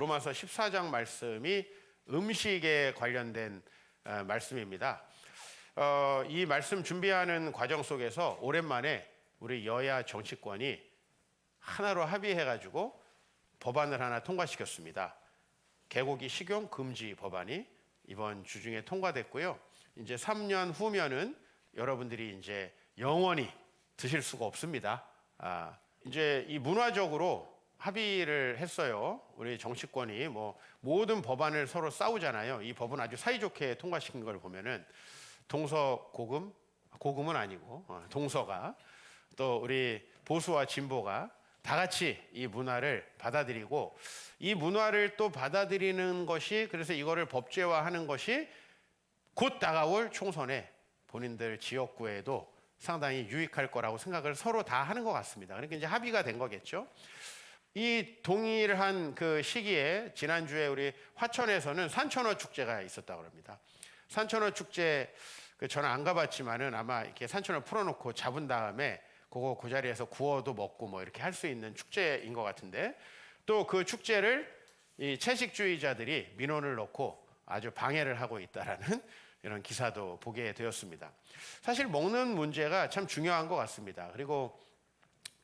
로마서 14장 말씀이 음식에 관련된 말씀입니다. 이 말씀 준비하는 과정 속에서 오랜만에 우리 여야 정치권이 하나로 합의해가지고 법안을 하나 통과시켰습니다. 개고기 식용 금지 법안이 이번 주 중에 통과됐고요. 이제 3년 후면은 여러분들이 이제 영원히 드실 수가 없습니다. 이제 이 문화적으로 합의를 했어요. 우리 정치권이 모든 법안을 서로 싸우잖아요. 이 법은 아주 사이좋게 통과시킨 걸 보면은 고금은 아니고 동서가 또 우리 보수와 진보가 다 같이 이 문화를 받아들이고 이 문화를 또 받아들이는 것이 그래서 이거를 법제화하는 것이 곧 다가올 총선에 본인들 지역구에도 상당히 유익할 거라고 생각을 서로 다 하는 것 같습니다. 그러니까 이제 합의가 된 거겠죠. 이 동일한 그 시기에 지난주에 우리 화천에서는 산천어 축제가 있었다고 합니다. 산천어 축제 저는 안 가봤지만은 아마 이렇게 산천어 풀어놓고 잡은 다음에 그거 그 자리에서 구워도 먹고 이렇게 할 수 있는 축제인 것 같은데 또 그 축제를 이 채식주의자들이 민원을 넣고 아주 방해를 하고 있다라는 이런 기사도 보게 되었습니다. 사실 먹는 문제가 참 중요한 것 같습니다. 그리고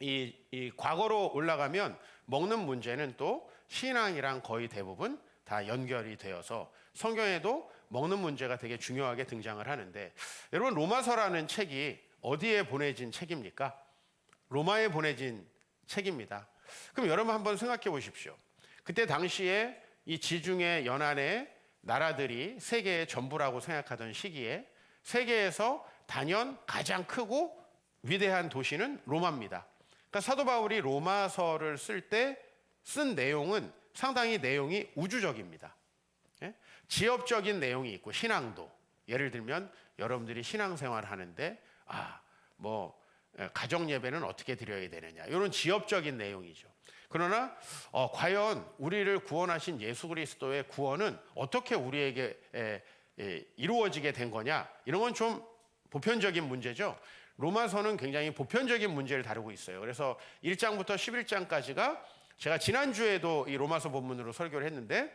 이 과거로 올라가면 먹는 문제는 또 신앙이랑 거의 대부분 다 연결이 되어서 성경에도 먹는 문제가 되게 중요하게 등장을 하는데 여러분 로마서라는 책이 어디에 보내진 책입니까? 로마에 보내진 책입니다. 그럼 여러분 한번 생각해 보십시오. 그때 당시에 이 지중해 연안의 나라들이 세계의 전부라고 생각하던 시기에 세계에서 단연 가장 크고 위대한 도시는 로마입니다. 그러니까 사도 바울이 로마서를 쓸 때 쓴 내용은 상당히 내용이 우주적입니다. 지엽적인 내용이 있고 신앙도 예를 들면 여러분들이 신앙생활 하는데 가정 예배는 어떻게 드려야 되느냐 이런 지엽적인 내용이죠. 그러나 과연 우리를 구원하신 예수 그리스도의 구원은 어떻게 우리에게 이루어지게 된 거냐 이런 건 좀 보편적인 문제죠. 로마서는 굉장히 보편적인 문제를 다루고 있어요. 그래서 1장부터 11장까지가 제가 지난주에도 이 로마서 본문으로 설교를 했는데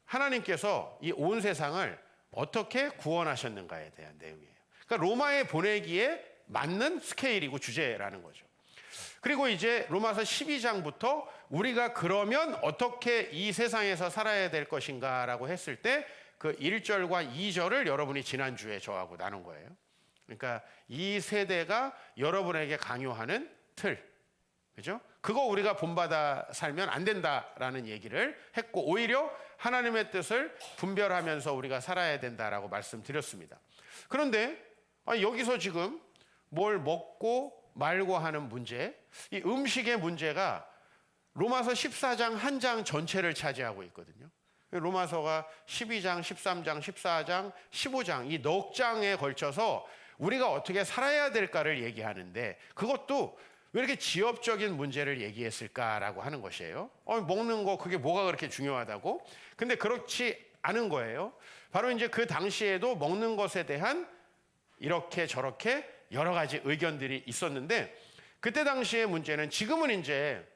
하나님께서 이 온 세상을 어떻게 구원하셨는가에 대한 내용이에요. 그러니까 로마에 보내기에 맞는 스케일이고 주제라는 거죠. 그리고 이제 로마서 12장부터 우리가 그러면 어떻게 이 세상에서 살아야 될 것인가라고 했을 때 그 1절과 2절을 여러분이 지난주에 저하고 나눈 거예요. 그러니까 이 세대가 여러분에게 강요하는 틀, 그죠? 그거 우리가 본받아 살면 안 된다라는 얘기를 했고 오히려 하나님의 뜻을 분별하면서 우리가 살아야 된다라고 말씀드렸습니다. 그런데 여기서 지금 뭘 먹고 말고 하는 문제, 이 음식의 문제가 로마서 14장 한 장 전체를 차지하고 있거든요. 로마서가 12장, 13장, 14장, 15장 이 넉 장에 걸쳐서 우리가 어떻게 살아야 될까를 얘기하는데 그것도 왜 이렇게 지엽적인 문제를 얘기했을까라고 하는 것이에요. 먹는 거 그게 뭐가 그렇게 중요하다고? 근데 그렇지 않은 거예요. 바로 이제 그 당시에도 먹는 것에 대한 이렇게 저렇게 여러 가지 의견들이 있었는데 그때 당시의 문제는 지금은 이제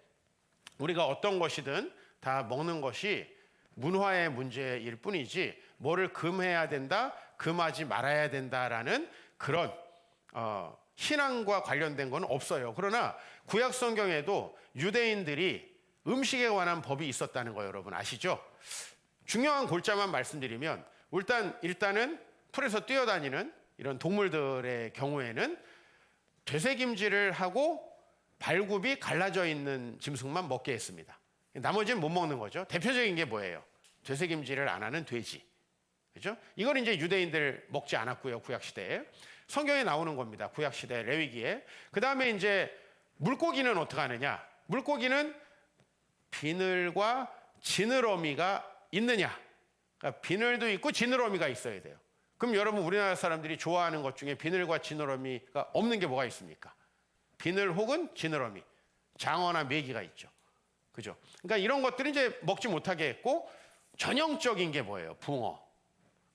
우리가 어떤 것이든 다 먹는 것이 문화의 문제일 뿐이지 뭐를 금해야 된다, 금하지 말아야 된다라는 그런 신앙과 관련된 건 없어요. 그러나 구약 성경에도 유대인들이 음식에 관한 법이 있었다는 거 여러분 아시죠? 중요한 골자만 말씀드리면 일단은 풀에서 뛰어다니는 이런 동물들의 경우에는 되새김질을 하고 발굽이 갈라져 있는 짐승만 먹게 했습니다. 나머지는 못 먹는 거죠. 대표적인 게 뭐예요? 되새김질을 안 하는 돼지. 그죠? 이걸 이제 유대인들 먹지 않았고요. 구약시대에. 성경에 나오는 겁니다. 구약시대 레위기에. 그 다음에 이제 물고기는 어떻게 하느냐? 물고기는 비늘과 지느러미가 있느냐? 그러니까 비늘도 있고 지느러미가 있어야 돼요. 그럼 여러분 우리나라 사람들이 좋아하는 것 중에 비늘과 지느러미가 없는 게 뭐가 있습니까? 비늘 혹은 지느러미. 장어나 메기가 있죠. 그죠? 그러니까 이런 것들은 이제 먹지 못하게 했고 전형적인 게 뭐예요? 붕어.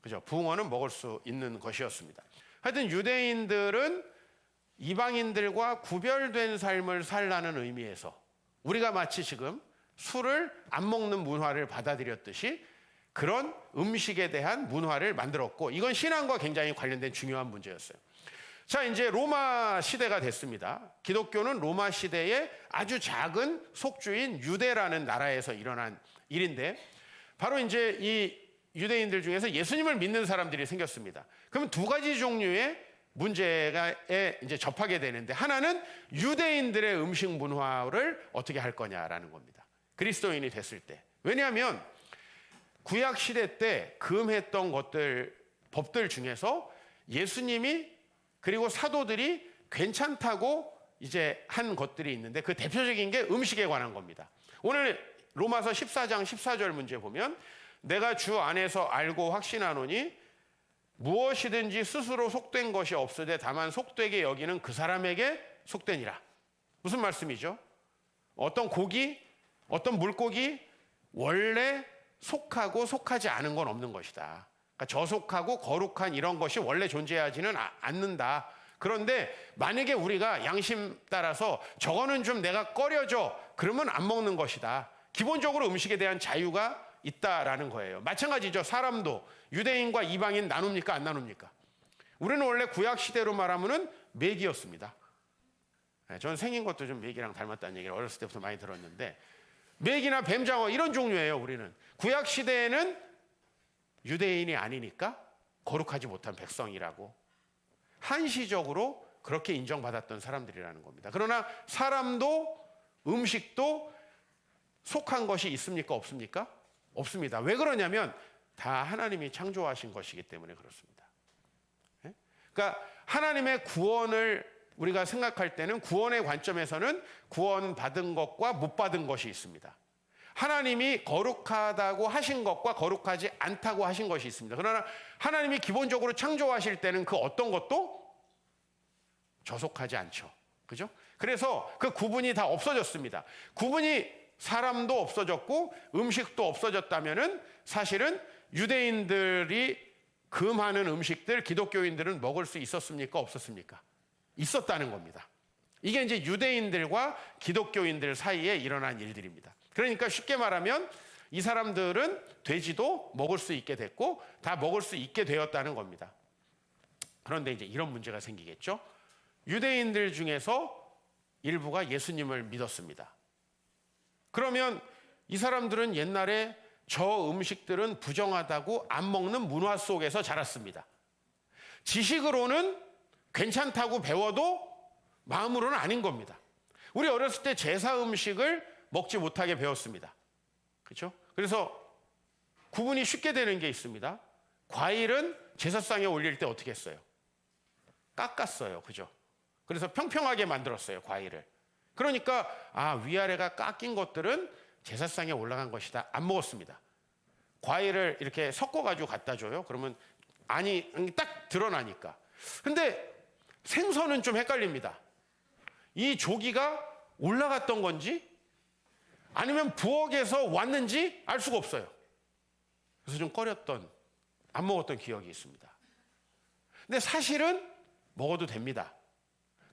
그죠? 붕어는 먹을 수 있는 것이었습니다. 하여튼 유대인들은 이방인들과 구별된 삶을 살라는 의미에서 우리가 마치 지금 술을 안 먹는 문화를 받아들였듯이 그런 음식에 대한 문화를 만들었고, 이건 신앙과 굉장히 관련된 중요한 문제였어요. 자, 이제 로마 시대가 됐습니다. 기독교는 로마 시대의 아주 작은 속주인 유대라는 나라에서 일어난 일인데, 바로 이제 이 유대인들 중에서 예수님을 믿는 사람들이 생겼습니다. 그러면 두 가지 종류의 문제에 이제 접하게 되는데, 하나는 유대인들의 음식 문화를 어떻게 할 거냐라는 겁니다. 그리스도인이 됐을 때. 왜냐하면 구약 시대 때 금했던 것들, 법들 중에서 예수님이 그리고 사도들이 괜찮다고 이제 한 것들이 있는데, 그 대표적인 게 음식에 관한 겁니다. 오늘 로마서 14장 14절 문제 보면, 내가 주 안에서 알고 확신하노니 무엇이든지 스스로 속된 것이 없으되 다만 속되게 여기는 그 사람에게 속되니라. 무슨 말씀이죠? 어떤 고기, 어떤 물고기 원래 속하고 속하지 않은 건 없는 것이다. 그러니까 저속하고 거룩한 이런 것이 원래 존재하지는 않는다. 그런데 만약에 우리가 양심 따라서 저거는 좀 내가 꺼려져, 그러면 안 먹는 것이다. 기본적으로 음식에 대한 자유가 있다라는 거예요. 마찬가지죠. 사람도 유대인과 이방인 나눕니까? 안 나눕니까? 우리는 원래 구약 시대로 말하면은 메기였습니다. 저는 생긴 것도 좀 메기랑 닮았다는 얘기를 어렸을 때부터 많이 들었는데, 메기나 뱀장어 이런 종류예요. 우리는 구약 시대에는 유대인이 아니니까 거룩하지 못한 백성이라고 한시적으로 그렇게 인정받았던 사람들이라는 겁니다. 그러나 사람도 음식도 속한 것이 있습니까? 없습니까? 없습니다. 왜 그러냐면 다 하나님이 창조하신 것이기 때문에 그렇습니다. 그러니까 하나님의 구원을 우리가 생각할 때는 구원의 관점에서는 구원받은 것과 못 받은 것이 있습니다. 하나님이 거룩하다고 하신 것과 거룩하지 않다고 하신 것이 있습니다. 그러나 하나님이 기본적으로 창조하실 때는 그 어떤 것도 저속하지 않죠. 그죠? 그래서 그 구분이 다 없어졌습니다. 구분이 사람도 없어졌고 음식도 없어졌다면은 사실은 유대인들이 금하는 음식들 기독교인들은 먹을 수 있었습니까? 없었습니까? 있었다는 겁니다. 이게 이제 유대인들과 기독교인들 사이에 일어난 일들입니다. 그러니까 쉽게 말하면 이 사람들은 돼지도 먹을 수 있게 됐고 다 먹을 수 있게 되었다는 겁니다. 그런데 이제 이런 문제가 생기겠죠. 유대인들 중에서 일부가 예수님을 믿었습니다. 그러면 이 사람들은 옛날에 저 음식들은 부정하다고 안 먹는 문화 속에서 자랐습니다. 지식으로는 괜찮다고 배워도 마음으로는 아닌 겁니다. 우리 어렸을 때 제사 음식을 먹지 못하게 배웠습니다. 그렇죠? 그래서 구분이 쉽게 되는 게 있습니다. 과일은 제사상에 올릴 때 어떻게 했어요? 깎았어요. 그죠? 그래서 평평하게 만들었어요, 과일을. 그러니까 위아래가 깎인 것들은 제사상에 올라간 것이다. 안 먹었습니다. 과일을 이렇게 섞어가지고 갖다 줘요. 그러면 안이 딱 드러나니까. 근데 생선은 좀 헷갈립니다. 이 조기가 올라갔던 건지 아니면 부엌에서 왔는지 알 수가 없어요. 그래서 좀 꺼렸던, 안 먹었던 기억이 있습니다. 근데 사실은 먹어도 됩니다.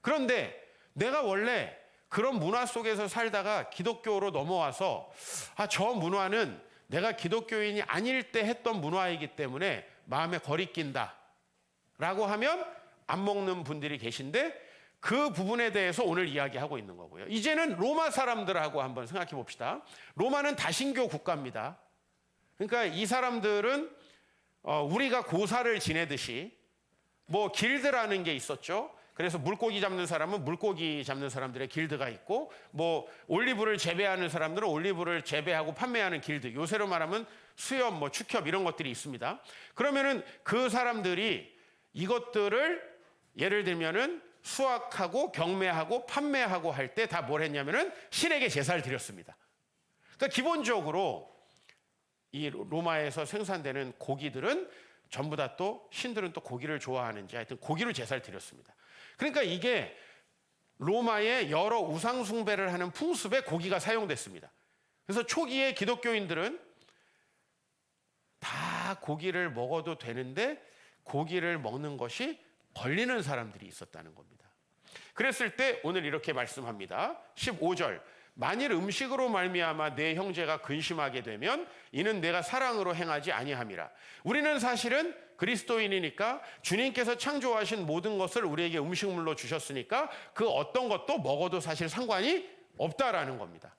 그런데 내가 원래 그런 문화 속에서 살다가 기독교로 넘어와서 저 문화는 내가 기독교인이 아닐 때 했던 문화이기 때문에 마음에 거리낀다 라고 하면 안 먹는 분들이 계신데, 그 부분에 대해서 오늘 이야기하고 있는 거고요. 이제는 로마 사람들하고 한번 생각해 봅시다. 로마는 다신교 국가입니다. 그러니까 이 사람들은 우리가 고사를 지내듯이 뭐 길드라는 게 있었죠. 그래서 물고기 잡는 사람은 물고기 잡는 사람들의 길드가 있고, 뭐 올리브를 재배하는 사람들은 올리브를 재배하고 판매하는 길드, 요새로 말하면 수협, 뭐 축협 이런 것들이 있습니다. 그러면은 그 사람들이 이것들을 예를 들면은 수확하고 경매하고 판매하고 할 때 다 뭘 했냐면은 신에게 제사를 드렸습니다. 그러니까 기본적으로 이 로마에서 생산되는 고기들은 전부 다 또 신들은 또 고기를 좋아하는지 하여튼 고기로 제사를 드렸습니다. 그러니까 이게 로마의 여러 우상 숭배를 하는 풍습에 고기가 사용됐습니다. 그래서 초기에 기독교인들은 다 고기를 먹어도 되는데 고기를 먹는 것이 걸리는 사람들이 있었다는 겁니다. 그랬을 때 오늘 이렇게 말씀합니다. 15절 만일 음식으로 말미암아 내 형제가 근심하게 되면 이는 내가 사랑으로 행하지 아니함이라. 우리는 사실은 그리스도인이니까 주님께서 창조하신 모든 것을 우리에게 음식물로 주셨으니까 그 어떤 것도 먹어도 사실 상관이 없다라는 겁니다.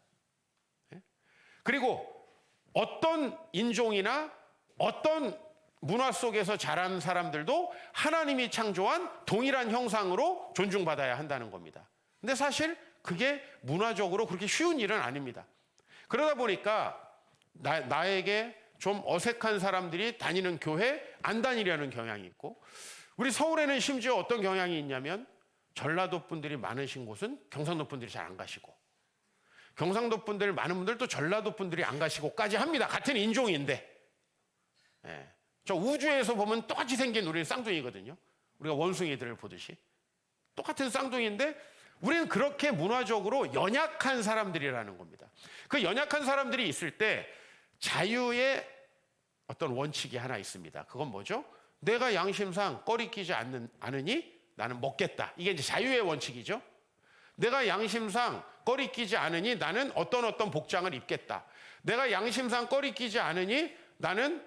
그리고 어떤 인종이나 어떤 문화 속에서 자란 사람들도 하나님이 창조한 동일한 형상으로 존중받아야 한다는 겁니다. 근데 사실 그게 문화적으로 그렇게 쉬운 일은 아닙니다. 그러다 보니까 나에게 좀 어색한 사람들이 다니는 교회 안 다니려는 경향이 있고, 우리 서울에는 심지어 어떤 경향이 있냐면 전라도 분들이 많으신 곳은 경상도 분들이 잘 안 가시고, 경상도 분들 많은 분들도 전라도 분들이 안 가시고까지 합니다. 같은 인종인데. 예. 저 우주에서 보면 똑같이 생긴 우리는 쌍둥이거든요. 우리가 원숭이들을 보듯이 똑같은 쌍둥이인데 우리는 그렇게 문화적으로 연약한 사람들이라는 겁니다. 그 연약한 사람들이 있을 때 자유의 어떤 원칙이 하나 있습니다. 그건 뭐죠? 내가 양심상 꺼리끼지 않으니 나는 먹겠다. 이게 이제 자유의 원칙이죠. 내가 양심상 꺼리끼지 않으니 나는 어떤 복장을 입겠다. 내가 양심상 꺼리끼지 않으니 나는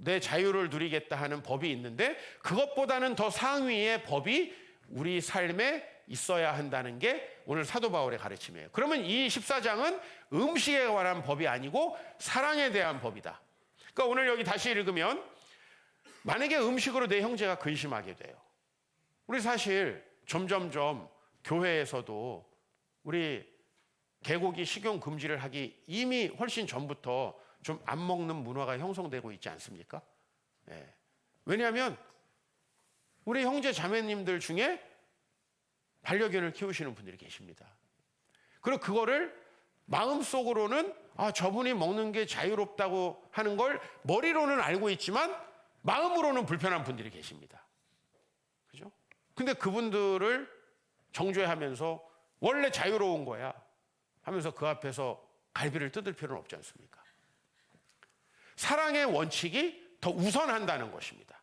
내 자유를 누리겠다 하는 법이 있는데, 그것보다는 더 상위의 법이 우리 삶에 있어야 한다는 게 오늘 사도 바울의 가르침이에요. 그러면 이 14장은 음식에 관한 법이 아니고 사랑에 대한 법이다. 그러니까 오늘 여기 다시 읽으면 만약에 음식으로 내 형제가 근심하게 돼요. 우리 사실 점점점 교회에서도 우리 개고기 식용 금지를 하기 이미 훨씬 전부터 좀 안 먹는 문화가 형성되고 있지 않습니까? 네. 왜냐하면 우리 형제 자매님들 중에 반려견을 키우시는 분들이 계십니다. 그리고 그거를 마음속으로는 저분이 먹는 게 자유롭다고 하는 걸 머리로는 알고 있지만 마음으로는 불편한 분들이 계십니다. 그죠? 근데 그분들을 정죄하면서 원래 자유로운 거야 하면서 그 앞에서 갈비를 뜯을 필요는 없지 않습니까? 사랑의 원칙이 더 우선한다는 것입니다.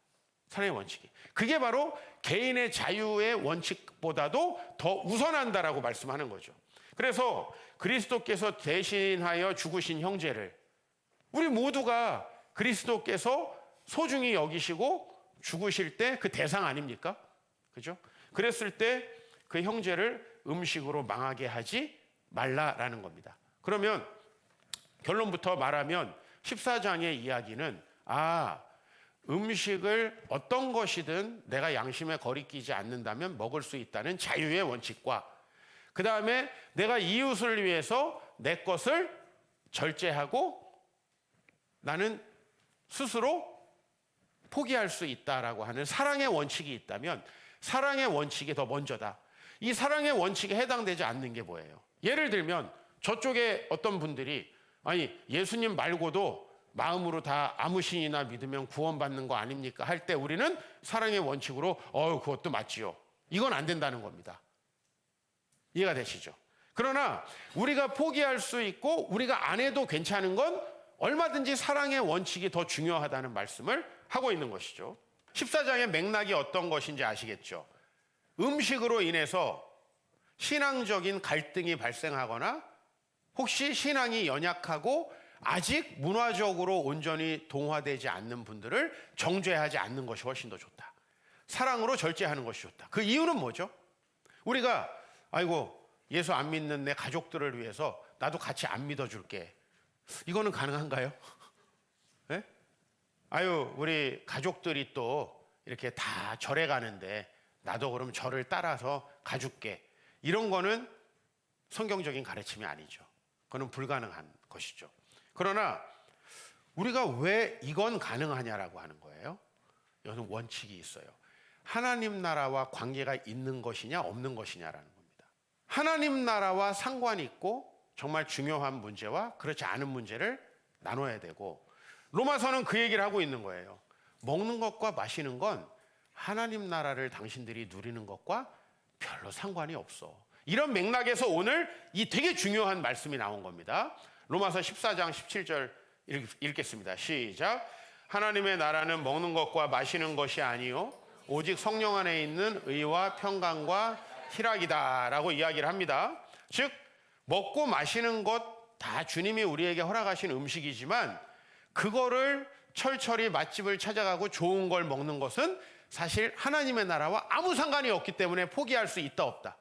사랑의 원칙이. 그게 바로 개인의 자유의 원칙보다도 더 우선한다라고 말씀하는 거죠. 그래서 그리스도께서 대신하여 죽으신 형제를 우리 모두가 그리스도께서 소중히 여기시고 죽으실 때 그 대상 아닙니까? 그죠? 그랬을 때 그 형제를 음식으로 망하게 하지 말라라는 겁니다. 그러면 결론부터 말하면 14장의 이야기는 음식을 어떤 것이든 내가 양심에 거리끼지 않는다면 먹을 수 있다는 자유의 원칙과, 그 다음에 내가 이웃을 위해서 내 것을 절제하고 나는 스스로 포기할 수 있다라고 하는 사랑의 원칙이 있다면 사랑의 원칙이 더 먼저다. 이 사랑의 원칙에 해당되지 않는 게 뭐예요? 예를 들면 저쪽에 어떤 분들이 예수님 말고도 마음으로 다 아무 신이나 믿으면 구원받는 거 아닙니까? 할 때 우리는 사랑의 원칙으로 그것도 맞지요. 이건 안 된다는 겁니다. 이해가 되시죠? 그러나 우리가 포기할 수 있고 우리가 안 해도 괜찮은 건 얼마든지 사랑의 원칙이 더 중요하다는 말씀을 하고 있는 것이죠. 14장의 맥락이 어떤 것인지 아시겠죠? 음식으로 인해서 신앙적인 갈등이 발생하거나 혹시 신앙이 연약하고 아직 문화적으로 온전히 동화되지 않는 분들을 정죄하지 않는 것이 훨씬 더 좋다. 사랑으로 절제하는 것이 좋다. 그 이유는 뭐죠? 우리가 예수 안 믿는 내 가족들을 위해서 나도 같이 안 믿어줄게. 이거는 가능한가요? 네? 우리 가족들이 또 이렇게 다 절에 가는데 나도 그럼 절을 따라서 가줄게. 이런 거는 성경적인 가르침이 아니죠. 그거는 불가능한 것이죠. 그러나 우리가 왜 이건 가능하냐라고 하는 거예요. 이거는 원칙이 있어요. 하나님 나라와 관계가 있는 것이냐 없는 것이냐라는 겁니다. 하나님 나라와 상관이 있고 정말 중요한 문제와 그렇지 않은 문제를 나눠야 되고, 로마서는 그 얘기를 하고 있는 거예요. 먹는 것과 마시는 건 하나님 나라를 당신들이 누리는 것과 별로 상관이 없어. 이런 맥락에서 오늘 이 되게 중요한 말씀이 나온 겁니다. 로마서 14장 17절 읽겠습니다. 시작. 하나님의 나라는 먹는 것과 마시는 것이 아니요 오직 성령 안에 있는 의와 평강과 희락이다 라고 이야기를 합니다. 즉 먹고 마시는 것 다 주님이 우리에게 허락하신 음식이지만 그거를 철철이 맛집을 찾아가고 좋은 걸 먹는 것은 사실 하나님의 나라와 아무 상관이 없기 때문에 포기할 수 있다 없다.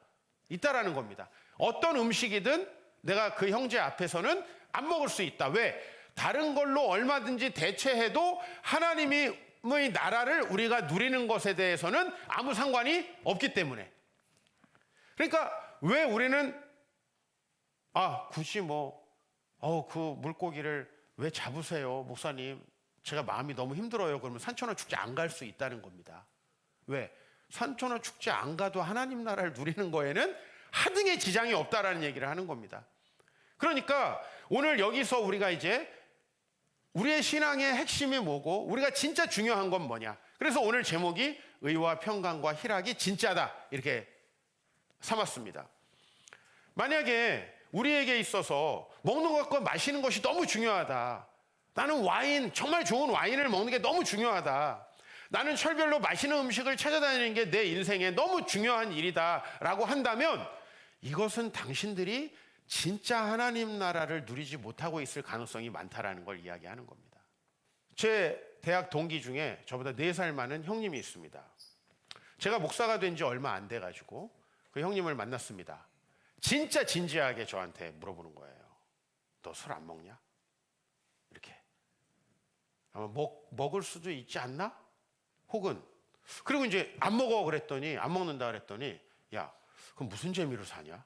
있다라는 겁니다. 어떤 음식이든 내가 그 형제 앞에서는 안 먹을 수 있다. 왜? 다른 걸로 얼마든지 대체해도 하나님의 나라를 우리가 누리는 것에 대해서는 아무 상관이 없기 때문에. 그러니까 왜 우리는 굳이 그 물고기를 왜 잡으세요, 목사님? 제가 마음이 너무 힘들어요. 그러면 산천어 축제 안 갈 수 있다는 겁니다. 왜? 산천어 축제 안 가도 하나님 나라를 누리는 거에는 하등의 지장이 없다라는 얘기를 하는 겁니다. 그러니까 오늘 여기서 우리가 이제 우리의 신앙의 핵심이 뭐고 우리가 진짜 중요한 건 뭐냐. 그래서 오늘 제목이 의와 평강과 희락이 진짜다 이렇게 삼았습니다. 만약에 우리에게 있어서 먹는 것과 마시는 것이 너무 중요하다. 나는 정말 좋은 와인을 먹는 게 너무 중요하다. 나는 철별로 맛있는 음식을 찾아다니는 게 내 인생에 너무 중요한 일이다라고 한다면 이것은 당신들이 진짜 하나님 나라를 누리지 못하고 있을 가능성이 많다라는 걸 이야기하는 겁니다. 제 대학 동기 중에 저보다 4살 많은 형님이 있습니다. 제가 목사가 된 지 얼마 안 돼가지고 그 형님을 만났습니다. 진짜 진지하게 저한테 물어보는 거예요. 너 술 안 먹냐? 이렇게. 아마 먹을 수도 있지 않나? 혹은 그리고 이제 안 먹는다 그랬더니 야, 그럼 무슨 재미로 사냐?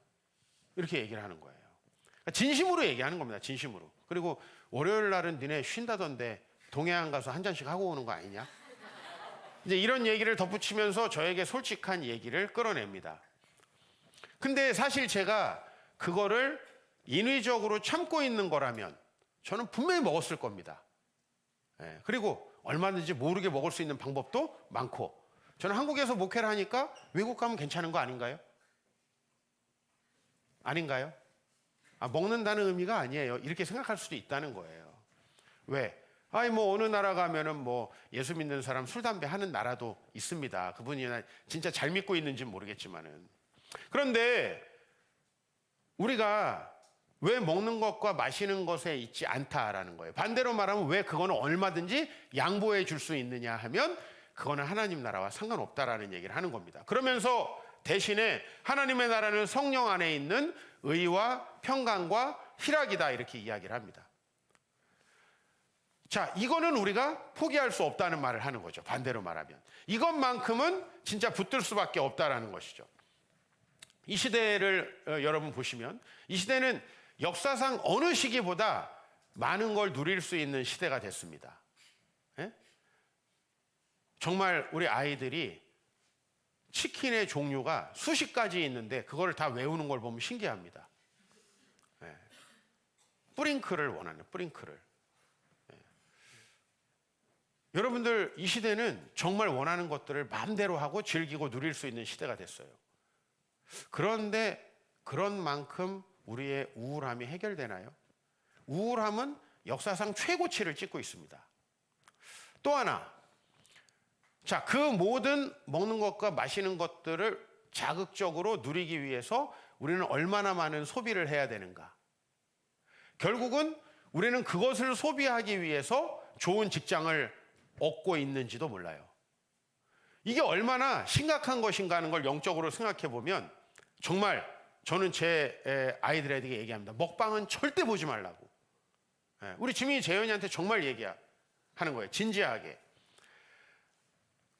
이렇게 얘기를 하는 거예요. 그러니까 진심으로 얘기하는 겁니다. 진심으로. 그리고 월요일 날은 니네 쉰다던데 동해안 가서 한 잔씩 하고 오는 거 아니냐? 이제 이런 얘기를 덧붙이면서 저에게 솔직한 얘기를 끌어냅니다. 근데 사실 제가 그거를 인위적으로 참고 있는 거라면 저는 분명히 먹었을 겁니다. 그리고 얼마든지 모르게 먹을 수 있는 방법도 많고 저는 한국에서 목회를 하니까 외국 가면 괜찮은 거 아닌가요? 아닌가요? 먹는다는 의미가 아니에요. 이렇게 생각할 수도 있다는 거예요. 왜? 어느 나라 가면은 예수 믿는 사람 술, 담배 하는 나라도 있습니다. 그분이 진짜 잘 믿고 있는지는 모르겠지만은. 그런데 우리가 왜 먹는 것과 마시는 것에 있지 않다라는 거예요. 반대로 말하면 왜 그거는 얼마든지 양보해 줄 수 있느냐 하면 그거는 하나님 나라와 상관없다라는 얘기를 하는 겁니다. 그러면서 대신에 하나님의 나라는 성령 안에 있는 의와 평강과 희락이다 이렇게 이야기를 합니다. 자, 이거는 우리가 포기할 수 없다는 말을 하는 거죠. 반대로 말하면. 이것만큼은 진짜 붙들 수밖에 없다라는 것이죠. 이 시대를 여러분 보시면 이 시대는 역사상 어느 시기보다 많은 걸 누릴 수 있는 시대가 됐습니다. 정말 우리 아이들이 치킨의 종류가 수십 가지 있는데 그걸 다 외우는 걸 보면 신기합니다. 뿌링클을 원하는 뿌링클을. 여러분들 이 시대는 정말 원하는 것들을 마음대로 하고 즐기고 누릴 수 있는 시대가 됐어요. 그런데 그런 만큼 우리의 우울함이 해결되나요? 우울함은 역사상 최고치를 찍고 있습니다. 또 하나, 자, 그 모든 먹는 것과 마시는 것들을 자극적으로 누리기 위해서 우리는 얼마나 많은 소비를 해야 되는가? 결국은 우리는 그것을 소비하기 위해서 좋은 직장을 얻고 있는지도 몰라요. 이게 얼마나 심각한 것인가 하는 걸 영적으로 생각해 보면 정말 저는 제 아이들에게 얘기합니다. 먹방은 절대 보지 말라고. 우리 지민이 재현이한테 정말 얘기하는 거예요. 진지하게.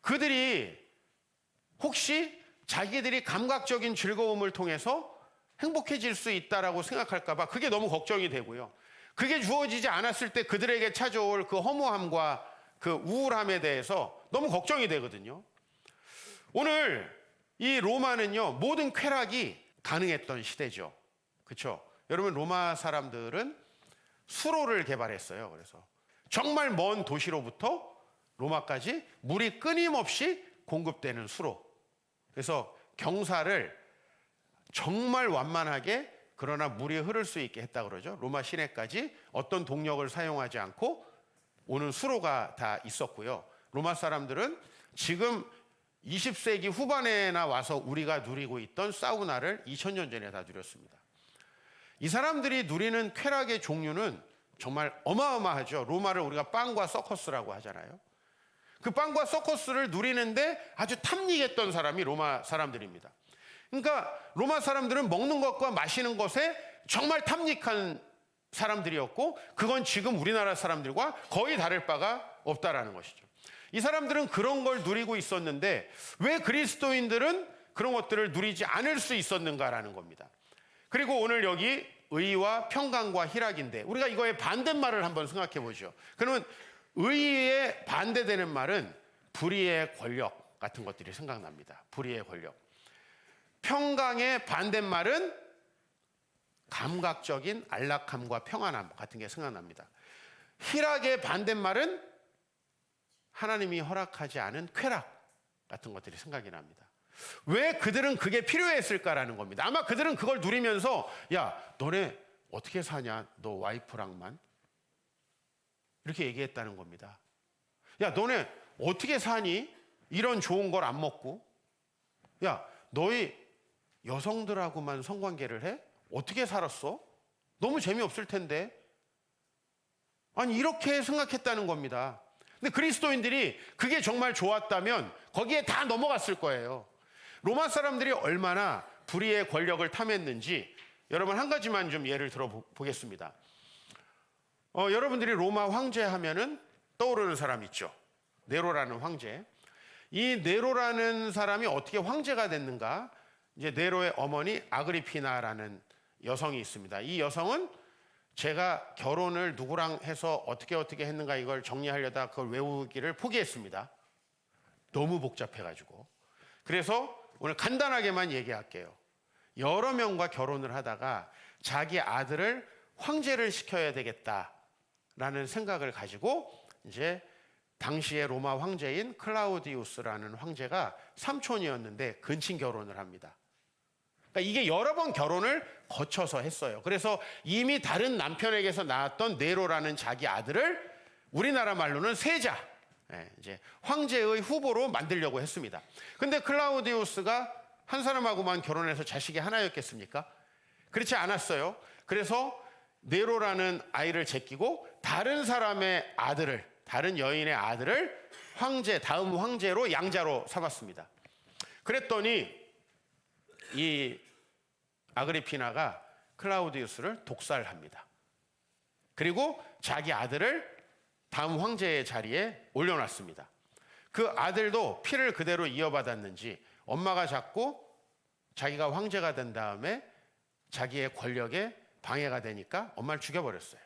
그들이 혹시 자기들이 감각적인 즐거움을 통해서 행복해질 수 있다라고 생각할까 봐 그게 너무 걱정이 되고요. 그게 주어지지 않았을 때 그들에게 찾아올 그 허무함과 그 우울함에 대해서 너무 걱정이 되거든요. 오늘 이 로마는요, 모든 쾌락이 가능했던 시대죠. 그렇죠? 여러분, 로마 사람들은 수로를 개발했어요. 그래서 정말 먼 도시로부터 로마까지 물이 끊임없이 공급되는 수로. 그래서 경사를 정말 완만하게 그러나 물이 흐를 수 있게 했다 그러죠. 로마 시내까지 어떤 동력을 사용하지 않고 오는 수로가 다 있었고요. 로마 사람들은 지금 20세기 후반에나 와서 우리가 누리고 있던 사우나를 2000년 전에 다 누렸습니다. 이 사람들이 누리는 쾌락의 종류는 정말 어마어마하죠. 로마를 우리가 빵과 서커스라고 하잖아요. 그 빵과 서커스를 누리는데 아주 탐닉했던 사람이 로마 사람들입니다. 그러니까 로마 사람들은 먹는 것과 마시는 것에 정말 탐닉한 사람들이었고, 그건 지금 우리나라 사람들과 거의 다를 바가 없다라는 것이죠. 이 사람들은 그런 걸 누리고 있었는데 왜 그리스도인들은 그런 것들을 누리지 않을 수 있었는가라는 겁니다. 그리고 오늘 여기 의와 평강과 희락인데 우리가 이거의 반대말을 한번 생각해 보죠. 그러면 의에 반대되는 말은 불의의 권력 같은 것들이 생각납니다. 불의의 권력. 평강의 반대말은 감각적인 안락함과 평안함 같은 게 생각납니다. 희락의 반대말은 하나님이 허락하지 않은 쾌락 같은 것들이 생각이 납니다. 왜 그들은 그게 필요했을까라는 겁니다. 아마 그들은 그걸 누리면서 야, 너네 어떻게 사냐? 너 와이프랑만? 이렇게 얘기했다는 겁니다. 야, 너네 어떻게 사니? 이런 좋은 걸 안 먹고? 야, 너희 여성들하고만 성관계를 해? 어떻게 살았어? 너무 재미없을 텐데. 아니, 이렇게 생각했다는 겁니다. 근데 그리스도인들이 그게 정말 좋았다면 거기에 다 넘어갔을 거예요. 로마 사람들이 얼마나 불의의 권력을 탐했는지 여러분 한 가지만 좀 예를 들어보겠습니다. 여러분들이 로마 황제 하면은 떠오르는 사람 있죠. 네로라는 황제. 이 네로라는 사람이 어떻게 황제가 됐는가? 이제 네로의 어머니 아그리피나라는 여성이 있습니다. 이 여성은 제가 결혼을 누구랑 해서 어떻게 했는가 이걸 정리하려다 그걸 외우기를 포기했습니다. 너무 복잡해가지고. 그래서 오늘 간단하게만 얘기할게요. 여러 명과 결혼을 하다가 자기 아들을 황제를 시켜야 되겠다라는 생각을 가지고 이제 당시의 로마 황제인 클라우디우스라는 황제가 삼촌이었는데 근친 결혼을 합니다. 그러니까 이게 여러 번 결혼을 거쳐서 했어요. 그래서 이미 다른 남편에게서 낳았던 네로라는 자기 아들을 우리나라 말로는 세자, 이제 황제의 후보로 만들려고 했습니다. 근데 클라우디우스가 한 사람하고만 결혼해서 자식이 하나였겠습니까? 그렇지 않았어요. 그래서 네로라는 아이를 제끼고 다른 사람의 아들을, 다른 여인의 아들을 황제, 다음 황제로 양자로 삼았습니다. 그랬더니 이 아그리피나가 클라우디우스를 독살합니다. 그리고 자기 아들을 다음 황제의 자리에 올려놨습니다. 그 아들도 피를 그대로 이어받았는지 엄마가 자꾸 자기가 황제가 된 다음에 자기의 권력에 방해가 되니까 엄마를 죽여버렸어요.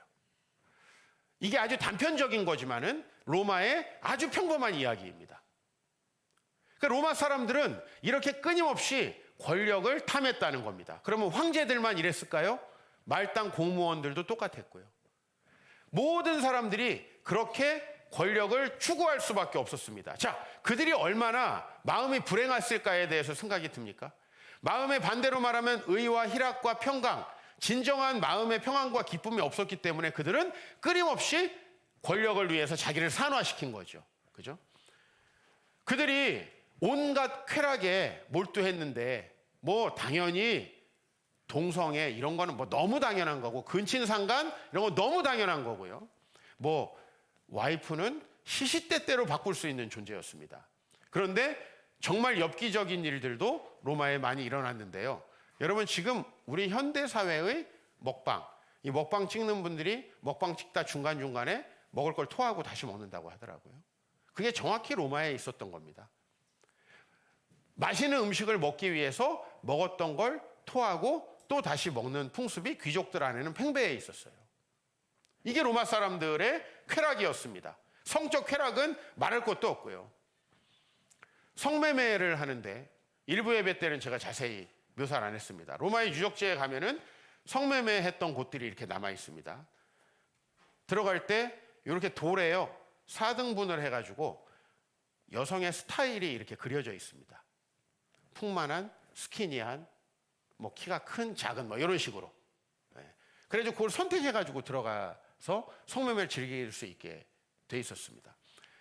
이게 아주 단편적인 거지만은 로마의 아주 평범한 이야기입니다. 그러니까 로마 사람들은 이렇게 끊임없이 권력을 탐했다는 겁니다. 그러면 황제들만 이랬을까요? 말단 공무원들도 똑같았고요. 모든 사람들이 그렇게 권력을 추구할 수밖에 없었습니다. 자, 그들이 얼마나 마음이 불행했을까에 대해서 생각이 듭니까? 마음의 반대로 말하면 의와 희락과 평강, 진정한 마음의 평안과 기쁨이 없었기 때문에 그들은 끊임없이 권력을 위해서 자기를 산화시킨 거죠. 그죠? 그들이 온갖 쾌락에 몰두했는데 뭐 당연히 동성애 이런 거는 뭐 너무 당연한 거고 근친상간 이런 거 너무 당연한 거고요. 뭐 와이프는 시시때때로 바꿀 수 있는 존재였습니다. 그런데 정말 엽기적인 일들도 로마에 많이 일어났는데요. 여러분 지금 우리 현대 사회의 먹방, 이 먹방 찍는 분들이 먹방 찍다 중간중간에 먹을 걸 토하고 다시 먹는다고 하더라고요. 그게 정확히 로마에 있었던 겁니다. 맛있는 음식을 먹기 위해서 먹었던 걸 토하고 또 다시 먹는 풍습이 귀족들 안에는 팽배해 있었어요. 이게 로마 사람들의 쾌락이었습니다. 성적 쾌락은 말할 것도 없고요. 성매매를 하는데 일부 예배 때는 제가 자세히 묘사를 안 했습니다. 로마의 유적지에 가면은 성매매 했던 곳들이 이렇게 남아 있습니다. 들어갈 때 이렇게 돌에요 4등분을 해가지고 여성의 스타일이 이렇게 그려져 있습니다. 풍만한, 스키니한, 뭐 키가 큰, 작은 뭐 이런 식으로. 그래서 그걸 선택해가지고 들어가서 성매매를 즐길 수 있게 돼 있었습니다.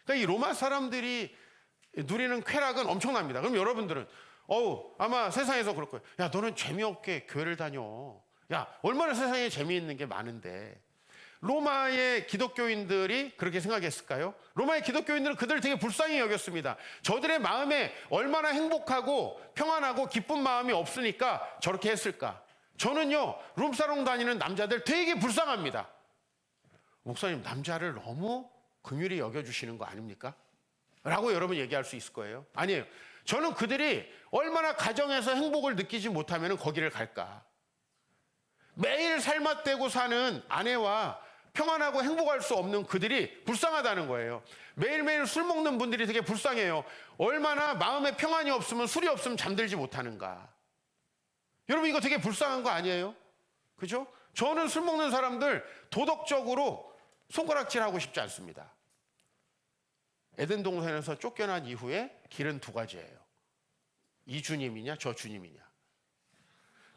그러니까 이 로마 사람들이 누리는 쾌락은 엄청납니다. 그럼 여러분들은 아마 세상에서 그럴 거예요. 야, 너는 재미없게 교회를 다녀. 야, 얼마나 세상에 재미있는 게 많은데 로마의 기독교인들이 그렇게 생각했을까요? 로마의 기독교인들은 그들을 되게 불쌍히 여겼습니다. 저들의 마음에 얼마나 행복하고 평안하고 기쁜 마음이 없으니까 저렇게 했을까? 저는요, 룸사롱 다니는 남자들 되게 불쌍합니다. 목사님, 남자를 너무 긍휼히 여겨주시는 거 아닙니까? 라고 여러분 얘기할 수 있을 거예요. 아니에요. 저는 그들이 얼마나 가정에서 행복을 느끼지 못하면 거기를 갈까? 매일 살맛대고 사는 아내와 평안하고 행복할 수 없는 그들이 불쌍하다는 거예요. 매일매일 술 먹는 분들이 되게 불쌍해요. 얼마나 마음에 평안이 없으면, 술이 없으면 잠들지 못하는가. 여러분, 이거 되게 불쌍한 거 아니에요? 그죠? 저는 술 먹는 사람들 도덕적으로 손가락질하고 싶지 않습니다. 에덴 동산에서 쫓겨난 이후에 길은 두 가지예요. 이 주님이냐, 저 주님이냐.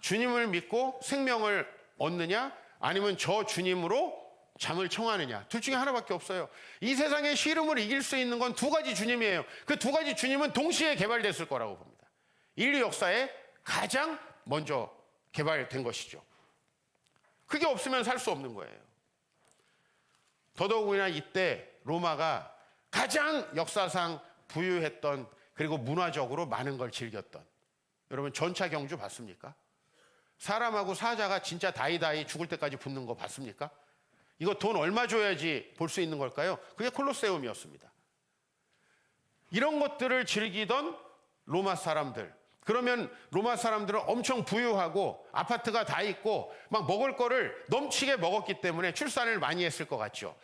주님을 믿고 생명을 얻느냐, 아니면 저 주님으로 잠을 청하느냐. 둘 중에 하나밖에 없어요. 이 세상의 시름을 이길 수 있는 건 두 가지 주님이에요. 그 두 가지 주님은 동시에 개발됐을 거라고 봅니다. 인류 역사에 가장 먼저 개발된 것이죠. 그게 없으면 살 수 없는 거예요. 더더욱이나 이때 로마가 가장 역사상 부유했던, 그리고 문화적으로 많은 걸 즐겼던, 여러분 전차 경주 봤습니까? 사람하고 사자가 진짜 다이다이 죽을 때까지 붙는 거 봤습니까? 이거 돈 얼마 줘야지 볼 수 있는 걸까요? 그게 콜로세움이었습니다. 이런 것들을 즐기던 로마 사람들, 그러면 로마 사람들은 엄청 부유하고 아파트가 다 있고 막 먹을 거를 넘치게 먹었기 때문에 출산을 많이 했을 것 같죠.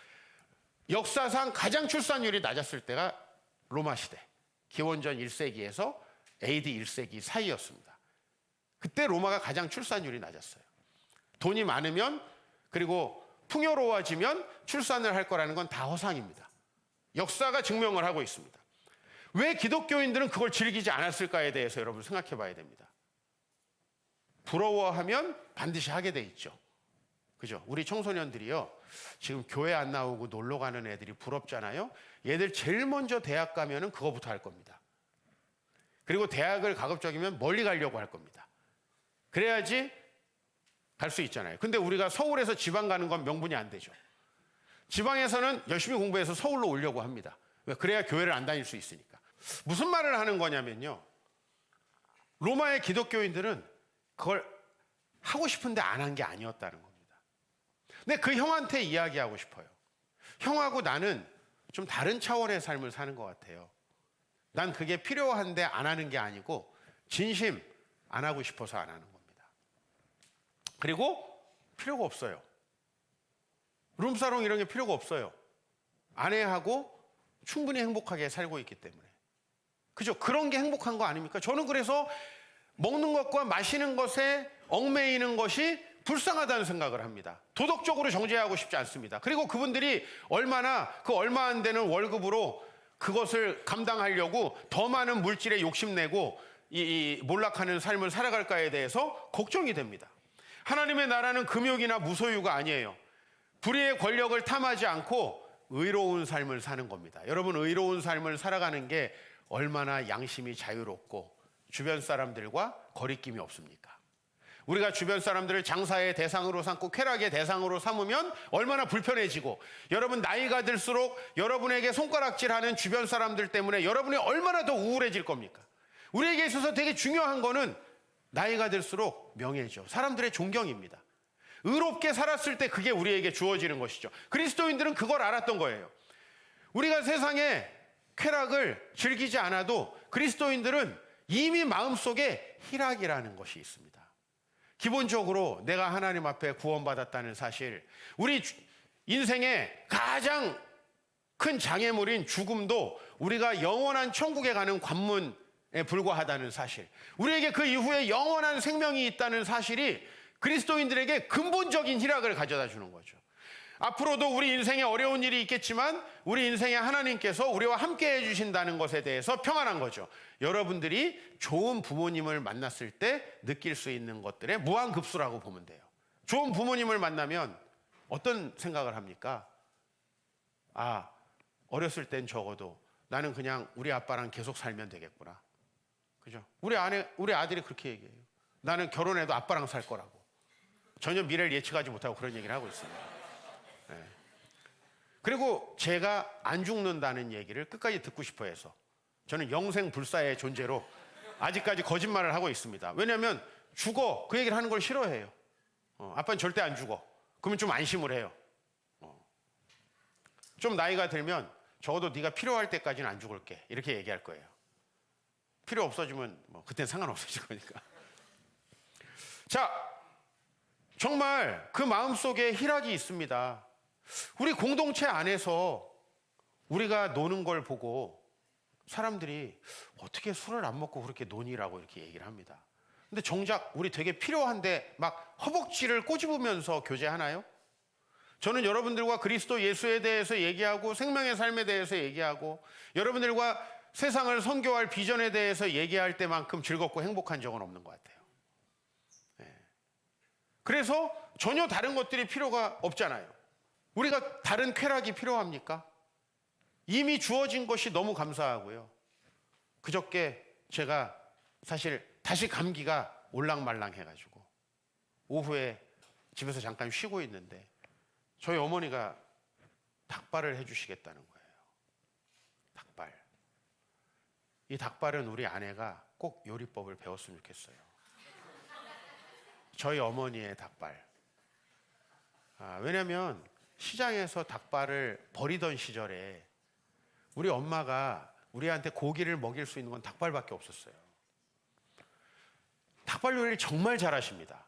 역사상 가장 출산율이 낮았을 때가 로마 시대, 기원전 1세기에서 AD 1세기 사이였습니다. 그때 로마가 가장 출산율이 낮았어요. 돈이 많으면, 그리고 풍요로워지면 출산을 할 거라는 건 다 허상입니다. 역사가 증명을 하고 있습니다. 왜 기독교인들은 그걸 즐기지 않았을까에 대해서 여러분 생각해 봐야 됩니다. 부러워하면 반드시 하게 돼 있죠. 그죠? 우리 청소년들이요, 지금 교회 안 나오고 놀러 가는 애들이 부럽잖아요. 얘들 제일 먼저 대학 가면은 그거부터 할 겁니다. 그리고 대학을 가급적이면 멀리 가려고 할 겁니다. 그래야지 갈 수 있잖아요. 근데 우리가 서울에서 지방 가는 건 명분이 안 되죠. 지방에서는 열심히 공부해서 서울로 오려고 합니다. 그래야 교회를 안 다닐 수 있으니까. 무슨 말을 하는 거냐면요, 로마의 기독교인들은 그걸 하고 싶은데 안 한 게 아니었다는 겁니다. 근데 그 형한테 이야기하고 싶어요. 형하고 나는 좀 다른 차원의 삶을 사는 것 같아요. 난 그게 필요한데 안 하는 게 아니고 진심 안 하고 싶어서 안 하는 겁니다. 그리고 필요가 없어요. 룸사롱 이런 게 필요가 없어요. 아내하고 충분히 행복하게 살고 있기 때문에. 그죠? 그런 게 행복한 거 아닙니까? 저는 그래서 먹는 것과 마시는 것에 얽매이는 것이 불쌍하다는 생각을 합니다. 도덕적으로 정죄하고 싶지 않습니다. 그리고 그분들이 얼마나 그 얼마 안 되는 월급으로 그것을 감당하려고 더 많은 물질에 욕심내고 이 몰락하는 삶을 살아갈까에 대해서 걱정이 됩니다. 하나님의 나라는 금욕이나 무소유가 아니에요. 불의의 권력을 탐하지 않고 의로운 삶을 사는 겁니다. 여러분, 의로운 삶을 살아가는 게 얼마나 양심이 자유롭고 주변 사람들과 거리낌이 없습니까? 우리가 주변 사람들을 장사의 대상으로 삼고 쾌락의 대상으로 삼으면 얼마나 불편해지고, 여러분 나이가 들수록 여러분에게 손가락질하는 주변 사람들 때문에 여러분이 얼마나 더 우울해질 겁니까? 우리에게 있어서 되게 중요한 거는 나이가 들수록 명예죠. 사람들의 존경입니다. 의롭게 살았을 때 그게 우리에게 주어지는 것이죠. 그리스도인들은 그걸 알았던 거예요. 우리가 세상에 쾌락을 즐기지 않아도 그리스도인들은 이미 마음속에 희락이라는 것이 있습니다. 기본적으로 내가 하나님 앞에 구원받았다는 사실, 우리 인생의 가장 큰 장애물인 죽음도 우리가 영원한 천국에 가는 관문에 불과하다는 사실, 우리에게 그 이후에 영원한 생명이 있다는 사실이 그리스도인들에게 근본적인 희락을 가져다 주는 거죠. 앞으로도 우리 인생에 어려운 일이 있겠지만 우리 인생에 하나님께서 우리와 함께 해주신다는 것에 대해서 평안한 거죠. 여러분들이 좋은 부모님을 만났을 때 느낄 수 있는 것들의 무한급수라고 보면 돼요. 좋은 부모님을 만나면 어떤 생각을 합니까? 아, 어렸을 땐 적어도 나는 그냥 우리 아빠랑 계속 살면 되겠구나. 그죠? 우리 아들이 그렇게 얘기해요. 나는 결혼해도 아빠랑 살 거라고. 전혀 미래를 예측하지 못하고 그런 얘기를 하고 있습니다. 네. 그리고 제가 안 죽는다는 얘기를 끝까지 듣고 싶어 해서 저는 영생불사의 존재로 아직까지 거짓말을 하고 있습니다. 왜냐하면 죽어 그 얘기를 하는 걸 싫어해요. 아빠는 절대 안 죽어. 그러면 좀 안심을 해요. 좀 나이가 들면 적어도 네가 필요할 때까지는 안 죽을게 이렇게 얘기할 거예요. 필요 없어지면 뭐 그땐 상관없어질 거니까. 자, 정말 그 마음속에 희락이 있습니다. 우리 공동체 안에서 우리가 노는 걸 보고 사람들이 어떻게 술을 안 먹고 그렇게 노니라고 이렇게 얘기를 합니다. 근데 정작 우리 되게 필요한데 막 허벅지를 꼬집으면서 교제하나요? 저는 여러분들과 그리스도 예수에 대해서 얘기하고 생명의 삶에 대해서 얘기하고 여러분들과 세상을 선교할 비전에 대해서 얘기할 때만큼 즐겁고 행복한 적은 없는 것 같아요. 네. 그래서 전혀 다른 것들이 필요가 없잖아요. 우리가 다른 쾌락이 필요합니까? 이미 주어진 것이 너무 감사하고요. 그저께 제가 사실 다시 감기가 올랑말랑 해가지고 오후에 집에서 잠깐 쉬고 있는데 저희 어머니가 닭발을 해주시겠다는 거예요. 닭발. 이 닭발은 우리 아내가 꼭 요리법을 배웠으면 좋겠어요. 저희 어머니의 닭발. 왜냐하면 시장에서 닭발을 버리던 시절에 우리 엄마가 우리한테 고기를 먹일 수 있는 건 닭발밖에 없었어요. 닭발 요리를 정말 잘하십니다.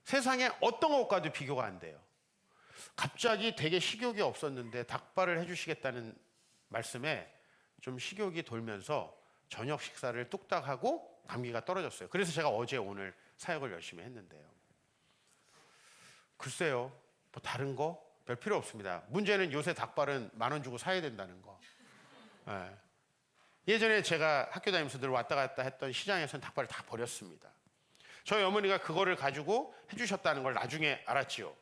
세상에 어떤 것과도 비교가 안 돼요. 갑자기 되게 식욕이 없었는데 닭발을 해주시겠다는 말씀에 좀 식욕이 돌면서 저녁 식사를 뚝딱 하고 감기가 떨어졌어요. 그래서 제가 어제 오늘 사역을 열심히 했는데요. 글쎄요, 뭐 다른 거 별 필요 없습니다. 문제는 요새 닭발은 10,000원 주고 사야 된다는 거. 네. 예전에 제가 학교 다니면서 늘 왔다 갔다 했던 시장에서는 닭발을 다 버렸습니다. 저희 어머니가 그거를 가지고 해주셨다는 걸 나중에 알았지요.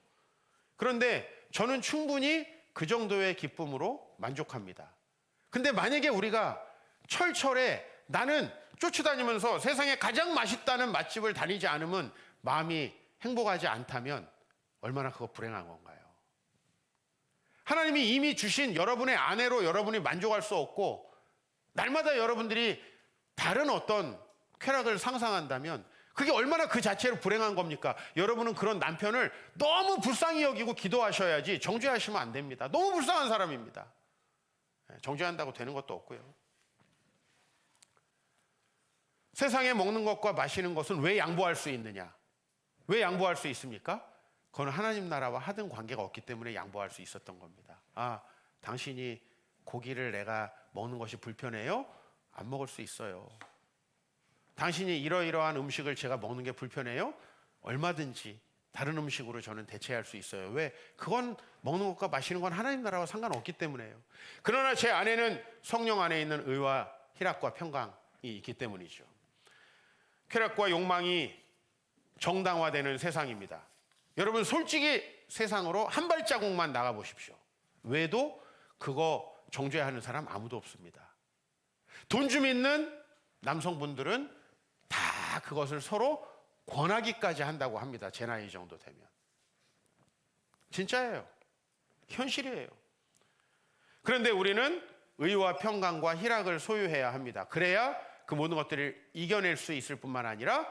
그런데 저는 충분히 그 정도의 기쁨으로 만족합니다. 근데 만약에 우리가 철철에 나는 쫓아다니면서 세상에 가장 맛있다는 맛집을 다니지 않으면 마음이 행복하지 않다면 얼마나 그거 불행한 건가요? 하나님이 이미 주신 여러분의 아내로 여러분이 만족할 수 없고 날마다 여러분들이 다른 어떤 쾌락을 상상한다면 그게 얼마나 그 자체로 불행한 겁니까? 여러분은 그런 남편을 너무 불쌍히 여기고 기도하셔야지 정죄하시면 안 됩니다. 너무 불쌍한 사람입니다. 정죄한다고 되는 것도 없고요. 세상에 먹는 것과 마시는 것은 왜 양보할 수 있느냐? 왜 양보할 수 있습니까? 그건 하나님 나라와 하등 관계가 없기 때문에 양보할 수 있었던 겁니다. 당신이 고기를 내가 먹는 것이 불편해요? 안 먹을 수 있어요. 당신이 이러이러한 음식을 제가 먹는 게 불편해요? 얼마든지 다른 음식으로 저는 대체할 수 있어요. 왜? 그건 먹는 것과 마시는 건 하나님 나라와 상관없기 때문에요. 그러나 제 안에는 성령 안에 있는 의와 희락과 평강이 있기 때문이죠. 쾌락과 욕망이 정당화되는 세상입니다. 여러분 솔직히 세상으로 한 발자국만 나가 보십시오. 외도 그거 정죄하는 사람 아무도 없습니다. 돈 좀 있는 남성분들은 다 그것을 서로 권하기까지 한다고 합니다. 제 나이 정도 되면. 진짜예요. 현실이에요. 그런데 우리는 의와 평강과 희락을 소유해야 합니다. 그래야 그 모든 것들을 이겨낼 수 있을 뿐만 아니라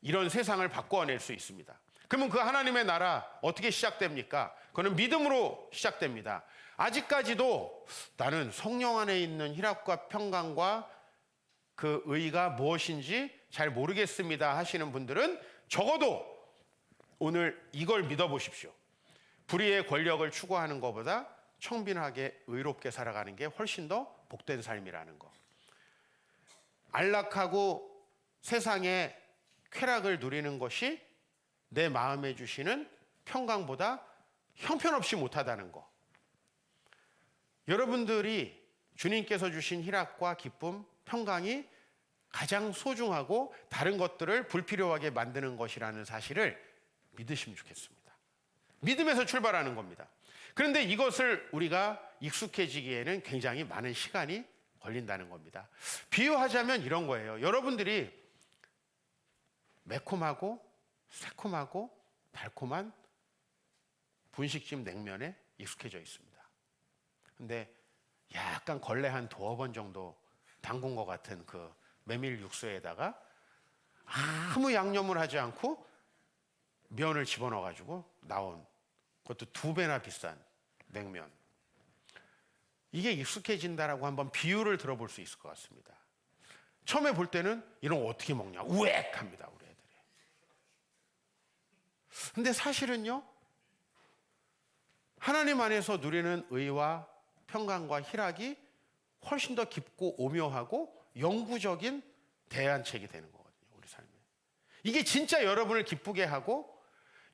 이런 세상을 바꿔낼 수 있습니다. 그러면 그 하나님의 나라 어떻게 시작됩니까? 그거는 믿음으로 시작됩니다. 아직까지도 나는 성령 안에 있는 희락과 평강과 그 의가 무엇인지 잘 모르겠습니다 하시는 분들은 적어도 오늘 이걸 믿어보십시오. 불의의 권력을 추구하는 것보다 청빈하게 의롭게 살아가는 게 훨씬 더 복된 삶이라는 거. 안락하고 세상의 쾌락을 누리는 것이 내 마음에 주시는 평강보다 형편없이 못하다는 거. 여러분들이 주님께서 주신 희락과 기쁨, 평강이 가장 소중하고 다른 것들을 불필요하게 만드는 것이라는 사실을 믿으시면 좋겠습니다. 믿음에서 출발하는 겁니다. 그런데 이것을 우리가 익숙해지기에는 굉장히 많은 시간이 걸린다는 겁니다. 비유하자면 이런 거예요. 여러분들이 매콤하고 새콤하고 달콤한 분식집 냉면에 익숙해져 있습니다. 근데 약간 걸레 한 2번 정도 담근 것 같은 그 메밀 육수에다가 아무 양념을 하지 않고 면을 집어넣어 가지고 나온, 그것도 2배나 비싼 냉면. 이게 익숙해진다라고 한번 비유를 들어볼 수 있을 것 같습니다. 처음에 볼 때는 이런 거 어떻게 먹냐 우웩합니다, 우리 애들이. 근데 사실은요, 하나님 안에서 누리는 의와 평강과 희락이 훨씬 더 깊고 오묘하고 영구적인 대안책이 되는 거거든요, 우리 삶에. 이게 진짜 여러분을 기쁘게 하고,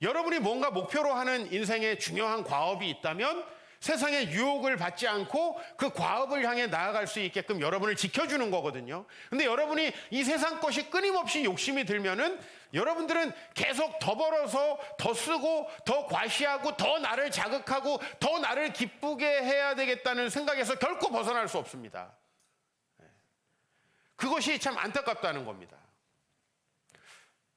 여러분이 뭔가 목표로 하는 인생의 중요한 과업이 있다면 세상의 유혹을 받지 않고 그 과업을 향해 나아갈 수 있게끔 여러분을 지켜주는 거거든요. 근데 여러분이 이 세상 것이 끊임없이 욕심이 들면은 여러분들은 계속 더 벌어서 더 쓰고 더 과시하고 더 나를 자극하고 더 나를 기쁘게 해야 되겠다는 생각에서 결코 벗어날 수 없습니다. 그것이 참 안타깝다는 겁니다.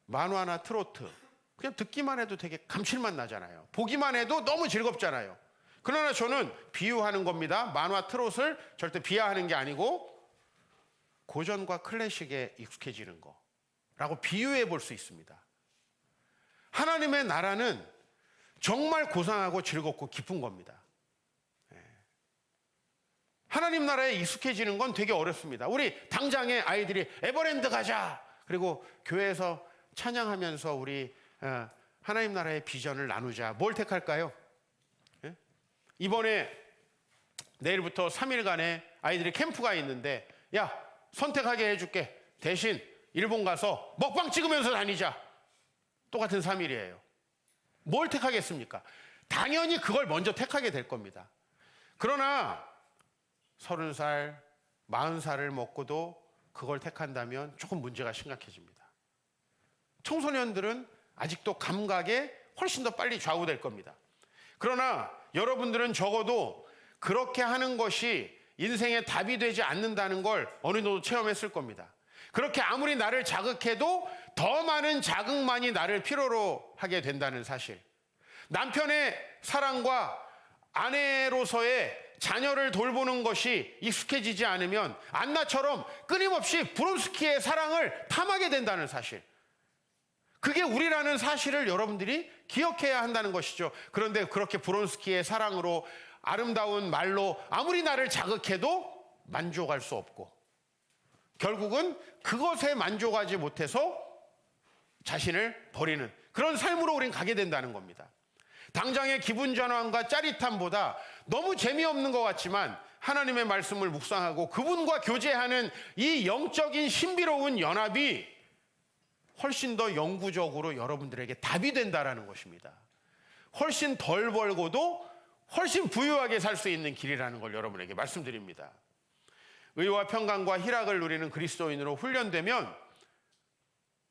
만화나 트로트, 그냥 듣기만 해도 되게 감칠맛 나잖아요. 보기만 해도 너무 즐겁잖아요. 그러나 저는 비유하는 겁니다. 만화 트롯을 절대 비하하는 게 아니고 고전과 클래식에 익숙해지는 거라고 비유해 볼 수 있습니다. 하나님의 나라는 정말 고상하고 즐겁고 기쁜 겁니다. 하나님 나라에 익숙해지는 건 되게 어렵습니다. 우리 당장에 아이들이 에버랜드 가자, 그리고 교회에서 찬양하면서 우리 하나님 나라의 비전을 나누자, 뭘 택할까요? 이번에 내일부터 3일간의 아이들이 캠프가 있는데, 야, 선택하게 해줄게. 대신 일본 가서 먹방 찍으면서 다니자. 똑같은 3일이에요. 뭘 택하겠습니까? 당연히 그걸 먼저 택하게 될 겁니다. 그러나 30살, 40살을 먹고도 그걸 택한다면 조금 문제가 심각해집니다. 청소년들은 아직도 감각에 훨씬 더 빨리 좌우될 겁니다. 그러나 여러분들은 적어도 그렇게 하는 것이 인생의 답이 되지 않는다는 걸 어느 정도 체험했을 겁니다. 그렇게 아무리 나를 자극해도 더 많은 자극만이 나를 필요로 하게 된다는 사실. 남편의 사랑과 아내로서의 자녀를 돌보는 것이 익숙해지지 않으면 안나처럼 끊임없이 브론스키의 사랑을 탐하게 된다는 사실. 그게 우리라는 사실을 여러분들이 기억해야 한다는 것이죠. 그런데 그렇게 브론스키의 사랑으로 아름다운 말로 아무리 나를 자극해도 만족할 수 없고, 결국은 그것에 만족하지 못해서 자신을 버리는 그런 삶으로 우린 가게 된다는 겁니다. 당장의 기분 전환과 짜릿함보다 너무 재미없는 것 같지만 하나님의 말씀을 묵상하고 그분과 교제하는 이 영적인 신비로운 연합이 훨씬 더 영구적으로 여러분들에게 답이 된다라는 것입니다. 훨씬 덜 벌고도 훨씬 부유하게 살 수 있는 길이라는 걸 여러분에게 말씀드립니다. 의와 평강과 희락을 누리는 그리스도인으로 훈련되면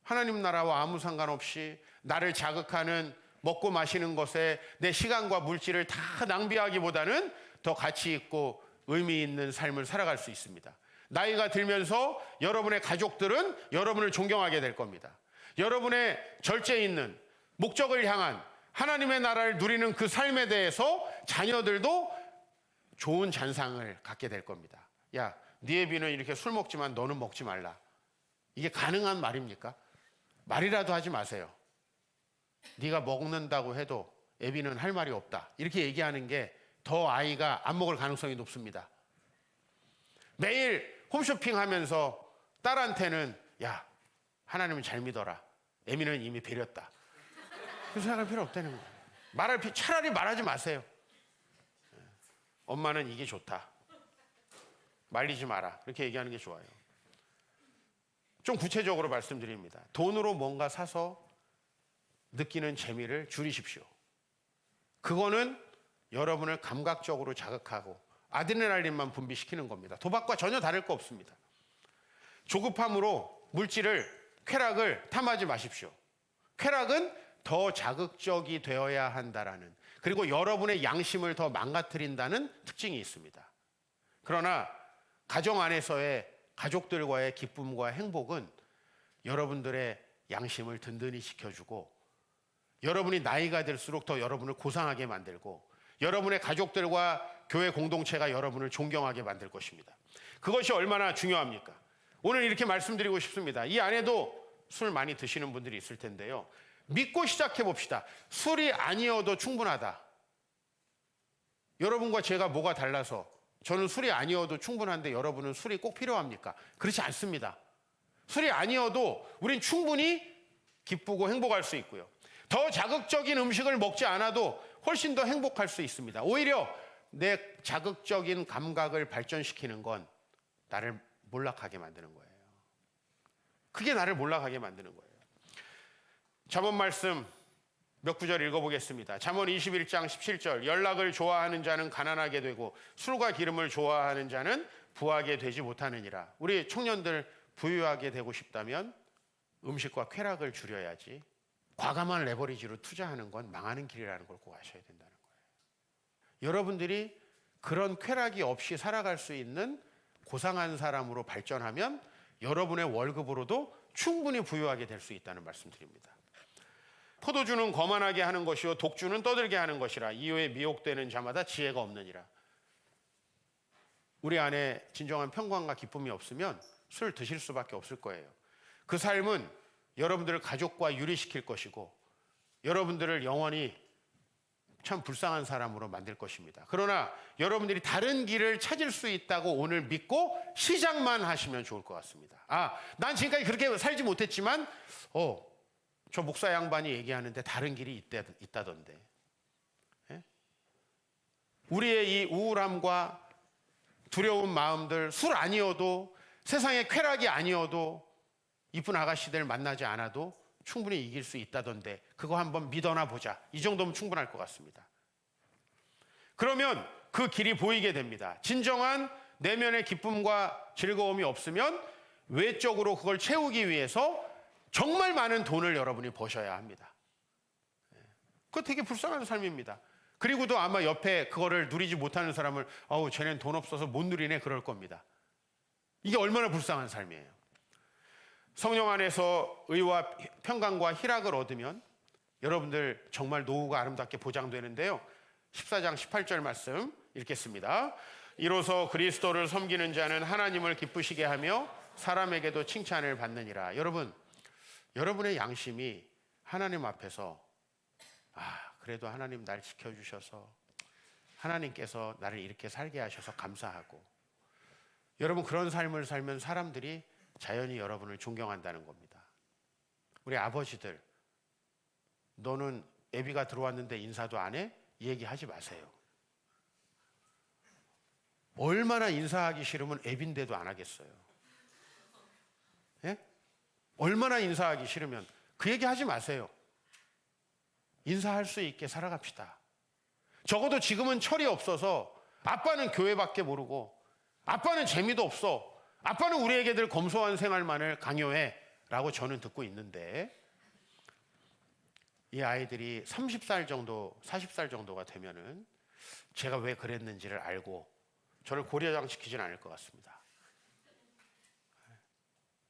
하나님 나라와 아무 상관없이 나를 자극하는 먹고 마시는 것에 내 시간과 물질을 다 낭비하기보다는 더 가치 있고 의미 있는 삶을 살아갈 수 있습니다. 나이가 들면서 여러분의 가족들은 여러분을 존경하게 될 겁니다. 여러분의 절제 있는 목적을 향한 하나님의 나라를 누리는 그 삶에 대해서 자녀들도 좋은 잔상을 갖게 될 겁니다. 야, 네 애비는 이렇게 술 먹지만 너는 먹지 말라. 이게 가능한 말입니까? 말이라도 하지 마세요. 네가 먹는다고 해도 애비는 할 말이 없다. 이렇게 얘기하는 게 더 아이가 안 먹을 가능성이 높습니다. 매일 홈쇼핑 하면서 딸한테는 야, 하나님은 잘 믿어라. 애미는 이미 배렸다. 그 생각할 필요 없다는 거예요. 차라리 말하지 마세요. 엄마는 이게 좋다. 말리지 마라. 그렇게 얘기하는 게 좋아요. 좀 구체적으로 말씀드립니다. 돈으로 뭔가 사서 느끼는 재미를 줄이십시오. 그거는 여러분을 감각적으로 자극하고 아드레날린만 분비시키는 겁니다. 도박과 전혀 다를 거 없습니다. 조급함으로 물질을, 쾌락을 탐하지 마십시오. 쾌락은 더 자극적이 되어야 한다라는, 그리고 여러분의 양심을 더 망가뜨린다는 특징이 있습니다. 그러나 가정 안에서의 가족들과의 기쁨과 행복은 여러분들의 양심을 든든히 지켜주고 여러분이 나이가 들수록 더 여러분을 고상하게 만들고 여러분의 가족들과 교회 공동체가 여러분을 존경하게 만들 것입니다. 그것이 얼마나 중요합니까? 오늘 이렇게 말씀드리고 싶습니다. 이 안에도 술 많이 드시는 분들이 있을 텐데요. 믿고 시작해 봅시다. 술이 아니어도 충분하다. 여러분과 제가 뭐가 달라서 저는 술이 아니어도 충분한데 여러분은 술이 꼭 필요합니까? 그렇지 않습니다. 술이 아니어도 우린 충분히 기쁘고 행복할 수 있고요. 더 자극적인 음식을 먹지 않아도 훨씬 더 행복할 수 있습니다. 오히려 내 자극적인 감각을 발전시키는 건 나를 몰락하게 만드는 거예요. 그게 나를 몰락하게 만드는 거예요. 잠언 말씀 몇 구절 읽어보겠습니다. 잠언 21장 17절. 연락을 좋아하는 자는 가난하게 되고 술과 기름을 좋아하는 자는 부하게 되지 못하느니라. 우리 청년들 부유하게 되고 싶다면 음식과 쾌락을 줄여야지 과감한 레버리지로 투자하는 건 망하는 길이라는 걸 꼭 아셔야 된다는 거예요. 여러분들이 그런 쾌락이 없이 살아갈 수 있는 고상한 사람으로 발전하면 여러분의 월급으로도 충분히 부유하게 될 수 있다는 말씀드립니다. 포도주는 거만하게 하는 것이요 독주는 떠들게 하는 것이라. 이후에 미혹되는 자마다 지혜가 없느니라. 우리 안에 진정한 평강과 기쁨이 없으면 술 드실 수밖에 없을 거예요. 그 삶은 여러분들을 가족과 유리시킬 것이고 여러분들을 영원히 참 불쌍한 사람으로 만들 것입니다. 그러나 여러분들이 다른 길을 찾을 수 있다고 오늘 믿고 시작만 하시면 좋을 것 같습니다. 난 지금까지 그렇게 살지 못했지만 저 목사 양반이 얘기하는데 다른 길이 있다던데. 예? 우리의 이 우울함과 두려운 마음들, 술 아니어도 세상의 쾌락이 아니어도 이쁜 아가씨들 만나지 않아도 충분히 이길 수 있다던데 그거 한번 믿어나 보자. 이 정도면 충분할 것 같습니다. 그러면 그 길이 보이게 됩니다. 진정한 내면의 기쁨과 즐거움이 없으면 외적으로 그걸 채우기 위해서 정말 많은 돈을 여러분이 버셔야 합니다. 그거 되게 불쌍한 삶입니다. 그리고도 아마 옆에 그거를 누리지 못하는 사람을 쟤는 돈 없어서 못 누리네 그럴 겁니다. 이게 얼마나 불쌍한 삶이에요. 성령 안에서 의와 평강과 희락을 얻으면 여러분들 정말 노후가 아름답게 보장되는데요. 14장 18절 말씀 읽겠습니다. 이로써 그리스도를 섬기는 자는 하나님을 기쁘시게 하며 사람에게도 칭찬을 받느니라. 여러분의 양심이 하나님 앞에서 그래도 하나님 날 지켜주셔서 하나님께서 나를 이렇게 살게 하셔서 감사하고 여러분 그런 삶을 살면 사람들이 자연히 여러분을 존경한다는 겁니다. 우리 아버지들 너는 애비가 들어왔는데 인사도 안 해? 이 얘기하지 마세요. 얼마나 인사하기 싫으면 애비인데도 안 하겠어요. 예? 얼마나 인사하기 싫으면 그 얘기 하지 마세요. 인사할 수 있게 살아갑시다. 적어도 지금은 철이 없어서 아빠는 교회밖에 모르고 아빠는 재미도 없어. 아빠는 우리에게 늘 검소한 생활만을 강요해 라고 저는 듣고 있는데 이 아이들이 30살 정도, 40살 정도가 되면은 제가 왜 그랬는지를 알고 저를 고려장시키지는 않을 것 같습니다.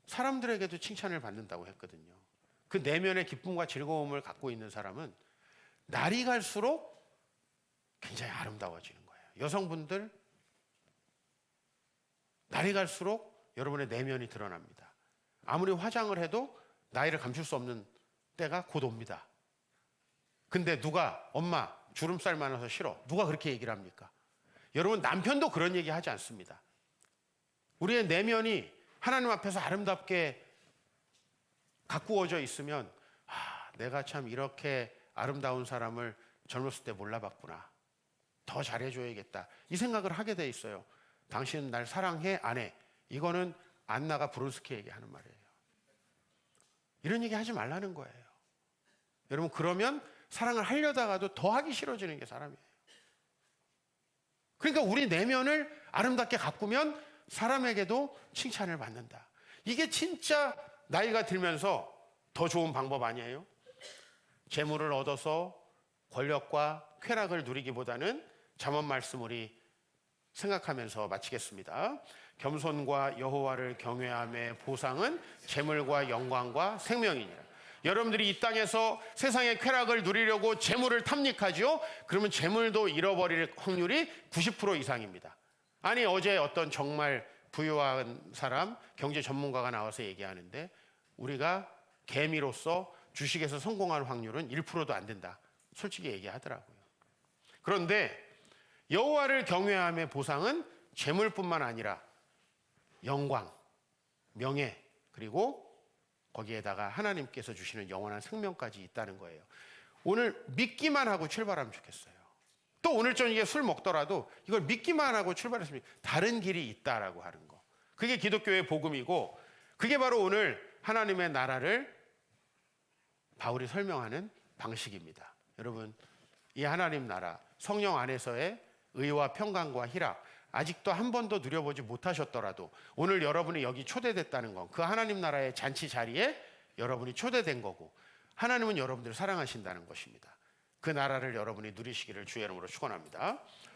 사람들에게도 칭찬을 받는다고 했거든요. 그 내면의 기쁨과 즐거움을 갖고 있는 사람은 날이 갈수록 굉장히 아름다워지는 거예요. 여성분들 날이 갈수록 여러분의 내면이 드러납니다. 아무리 화장을 해도 나이를 감출 수 없는 때가 곧 옵니다. 근데 누가 엄마 주름살 많아서 싫어. 누가 그렇게 얘기를 합니까? 여러분 남편도 그런 얘기 하지 않습니다. 우리의 내면이 하나님 앞에서 아름답게 가꾸어져 있으면 내가 참 이렇게 아름다운 사람을 젊었을 때 몰라봤구나. 더 잘해줘야겠다. 이 생각을 하게 돼 있어요. 당신은 날 사랑해? 안 해? 이거는 안나가 브론스키 얘기하는 말이에요. 이런 얘기 하지 말라는 거예요. 여러분 그러면 사랑을 하려다가도 더 하기 싫어지는 게 사람이에요. 그러니까 우리 내면을 아름답게 가꾸면 사람에게도 칭찬을 받는다. 이게 진짜 나이가 들면서 더 좋은 방법 아니에요? 재물을 얻어서 권력과 쾌락을 누리기보다는 잠언 말씀 우리 생각하면서 마치겠습니다. 겸손과 여호와를 경외함의 보상은 재물과 영광과 생명이니라. 여러분들이 이 땅에서 세상의 쾌락을 누리려고 재물을 탐닉하죠. 그러면 재물도 잃어버릴 확률이 90% 이상입니다. 아니 어제 어떤 정말 부유한 사람, 경제 전문가가 나와서 얘기하는데 우리가 개미로서 주식에서 성공할 확률은 1%도 안 된다. 솔직히 얘기하더라고요. 그런데 여호와를 경외함의 보상은 재물뿐만 아니라 영광, 명예, 그리고 거기에다가 하나님께서 주시는 영원한 생명까지 있다는 거예요. 오늘 믿기만 하고 출발하면 좋겠어요. 또 오늘 저녁에 술 먹더라도 이걸 믿기만 하고 출발했으면 다른 길이 있다라고 하는 거. 그게 기독교의 복음이고 그게 바로 오늘 하나님의 나라를 바울이 설명하는 방식입니다. 여러분, 이 하나님 나라, 성령 안에서의 의와 평강과 희락, 아직도 한 번도 누려보지 못하셨더라도 오늘 여러분이 여기 초대됐다는 건 그 하나님 나라의 잔치 자리에 여러분이 초대된 거고 하나님은 여러분들을 사랑하신다는 것입니다. 그 나라를 여러분이 누리시기를 주의 이름으로 축원합니다.